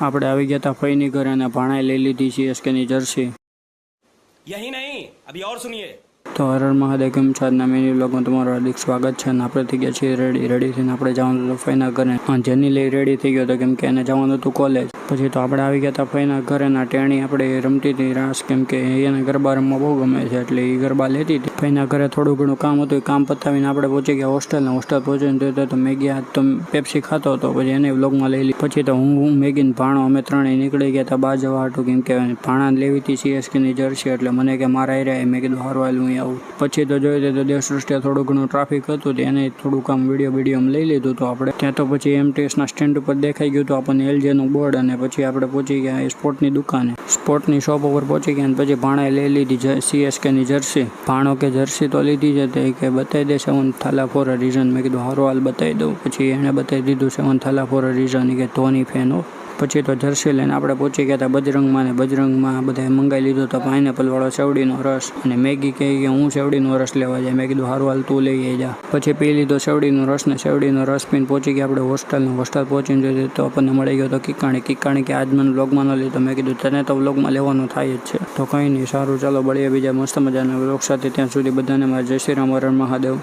આપણે આવી ગયા હતા ફઈની ઘરે અને ભાણાએ લઈ લીધી સીએસકેની જર્સી। यही नहीं, अभी और सुनिए। તો હર હર મહાદેવ, કેમ છો? આજના મિની વ્લોગમાં તમારું હાર્દિક સ્વાગત છે। અને આપણે થઈ ગયા છીએ રેડી થઈને આપણે જવાનું હતું ફઈના ઘરે। જેની લઈ રેડી થઈ ગયો હતો કેમ કે એને જવાનું હતું કોલેજ। પછી તો આપણે આવી ગયા હતા ફઈના ઘરે ના ટેણી આપણે રમતી હતી રાસ, કેમ કે એને ગરબા રમવા બહુ ગમે છે એટલે એ ગરબા લેતી હતી। ફઈના ઘરે થોડું ઘણું કામ હતું, એ કામ પતાવીને આપણે પહોંચી ગયા હોસ્ટેલ પહોંચીને તો મેગી તો પેપ્સી ખાતો હતો, પછી એને વ્લોગમાં લઈ લીધી। પછી તો હું મેગીને ભાણો અમે ત્રણેય નીકળી ગયા હતા બહાર જવા હતું, કેમ કે ભાણાને લેવી હતી સીએસકેની જર્સી એટલે મને કે મારા એરિયા મેં કીધું હારું હાલ હું આવું। પછી તો જોઈ તો દેશ રસ્તે થોડું ઘણું ટ્રાફિક હતું, એને થોડું કામ વિડીયો લઈ લીધું તો આપણે ત્યાં। તો પછી એમટીએસના સ્ટેન્ડ ઉપર દેખાઈ ગયું હતું આપણને એલજીનું બોર્ડ, અને પછી આપણે પહોંચી ગયા એ સ્પોર્ટની દુકાને, સ્પોર્ટની શોપ ઉપર પહોંચી ગયા અને પછી ભાણાએ લઈ લીધી સીએસકેની જર્સી। ભાણો કે જર્સી તો લીધી છે તે કે બતાવી દે 7 થાલા ફોર અ રીઝન, મેં કીધું હારું હાલ બતાવી દઉં। પછી એણે બતાવી દીધું 7 થાલા ફોર અ રીઝન, કે ધોની ફેન હો। પછી તો જર્સી લઈને આપણે પહોંચી ગયા હતા બજરંગમાં, ને બજરંગમાં બધાએ મંગાવી લીધો હતો પાઇનેપલ વાળો સેવડીનો રસ, અને મેગી કહે કે હું સેવડીનો રસ લેવા જાય, મેં કીધું હારું હાલ તું લઈ જા। પછી પી લીધો સેવડીનો રસ, ને સેવડીનો રસ પીને પહોંચી ગયા આપણે હોસ્ટેલ પહોંચીને જોઈએ તો આપણને મળી ગયો તો કિકાણી કે આજ મને વ્લોગમાં ન લીધો, મેં કીધું તને તો વ્લોગમાં લેવાનું થાય જ છે। તો કંઈ નહીં, સારું ચાલો મળીએ બીજા મસ્ત મજાના વ્લોગ સાથે, ત્યાં સુધી બધાને મારા જય શ્રી રામ, હર હર મહાદેવ।